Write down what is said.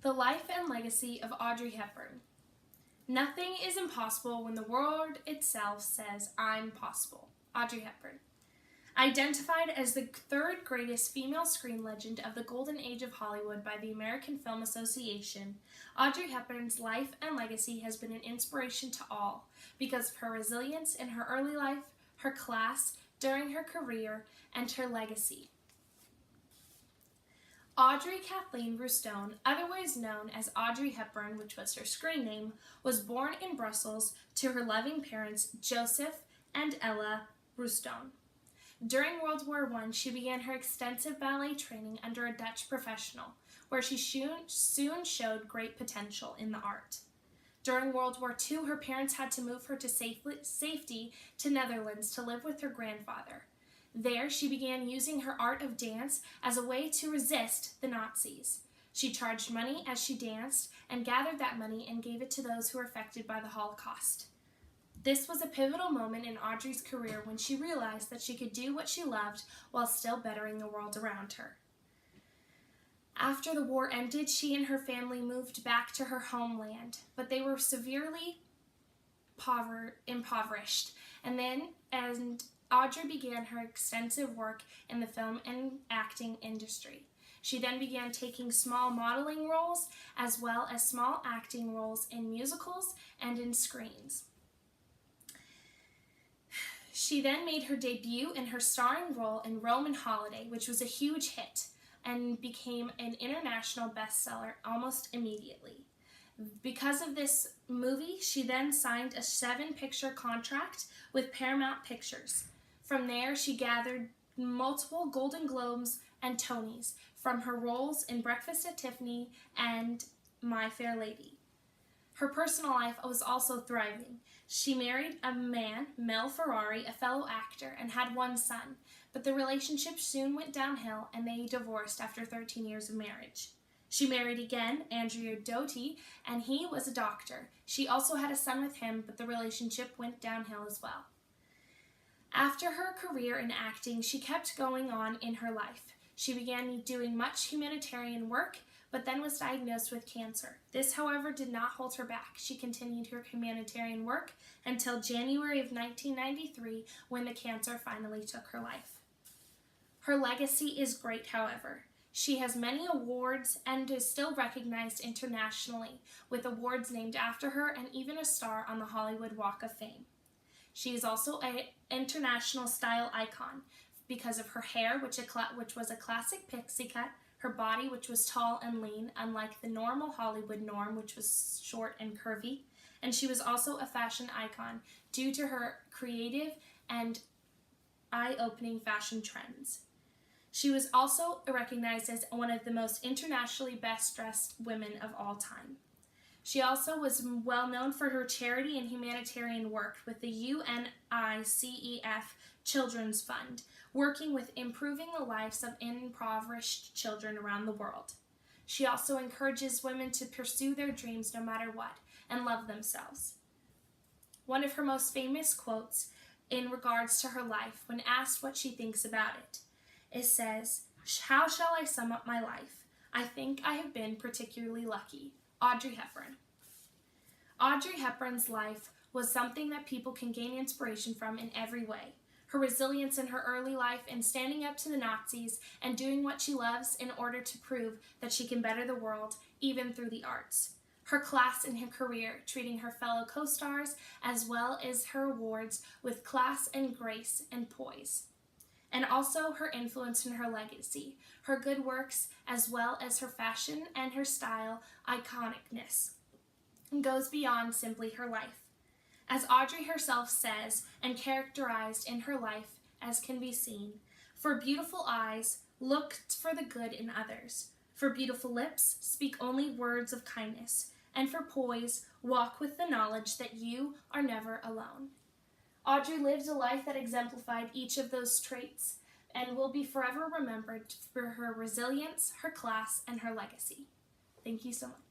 The life and legacy of Audrey Hepburn. Nothing is impossible when the world itself says, I'm possible. Audrey Hepburn. Identified as the third greatest female screen legend of the golden age of Hollywood by the American Film Association, Audrey Hepburn's life and legacy has been an inspiration to all because of her resilience in her early life, her class during her career, and her legacy. Audrey Kathleen Roustone, otherwise known as Audrey Hepburn, which was her screen name, was born in Brussels to her loving parents Joseph and Ella Roustone. During World War I, she began her extensive ballet training under a Dutch professional, where she soon showed great potential in the art. During World War II, her parents had to move her to safety to Netherlands to live with her grandfather. There, she began using her art of dance as a way to resist the Nazis. She charged money as she danced and gathered that money and gave it to those who were affected by the Holocaust. This was a pivotal moment in Audrey's career when she realized that she could do what she loved while still bettering the world around her. After the war ended, she and her family moved back to her homeland, but they were severely impoverished. And Audrey began her extensive work in the film and acting industry. She then began taking small modeling roles as well as small acting roles in musicals and in screens. She then made her debut in her starring role in Roman Holiday, which was a huge hit and became an international bestseller almost immediately. Because of this movie, she then signed a 7-picture contract with Paramount Pictures. From there, she gathered multiple Golden Globes and Tonys from her roles in Breakfast at Tiffany and My Fair Lady. Her personal life was also thriving. She married a man, Mel Ferrari, a fellow actor, and had one son, but the relationship soon went downhill and they divorced after 13 years of marriage. She married again, Andrea Doty, and he was a doctor. She also had a son with him, but the relationship went downhill as well. After her career in acting, she kept going on in her life. She began doing much humanitarian work, but then was diagnosed with cancer. This, however, did not hold her back. She continued her humanitarian work until January of 1993, when the cancer finally took her life. Her legacy is great, however. She has many awards and is still recognized internationally, with awards named after her and even a star on the Hollywood Walk of Fame. She is also an international style icon because of her hair, which was a classic pixie cut, her body, which was tall and lean, unlike the normal Hollywood norm, which was short and curvy, and she was also a fashion icon due to her creative and eye-opening fashion trends. She was also recognized as one of the most internationally best-dressed women of all time. She also was well known for her charity and humanitarian work with the UNICEF Children's Fund, working with improving the lives of impoverished children around the world. She also encourages women to pursue their dreams no matter what and love themselves. One of her most famous quotes in regards to her life, when asked what she thinks about it says, "How shall I sum up my life? I think I have been particularly lucky." Audrey Hepburn. Audrey Hepburn's life was something that people can gain inspiration from in every way. Her resilience in her early life in standing up to the Nazis and doing what she loves in order to prove that she can better the world, even through the arts. Her class in her career, treating her fellow co-stars as well as her awards with class and grace and poise. And also her influence in her legacy, her good works, as well as her fashion and her style iconicness, goes beyond simply her life. As Audrey herself says, and characterized in her life as can be seen, "For beautiful eyes, look for the good in others. For beautiful lips, speak only words of kindness. And for poise, walk with the knowledge that you are never alone." Audrey lived a life that exemplified each of those traits and will be forever remembered for her resilience, her class, and her legacy. Thank you so much.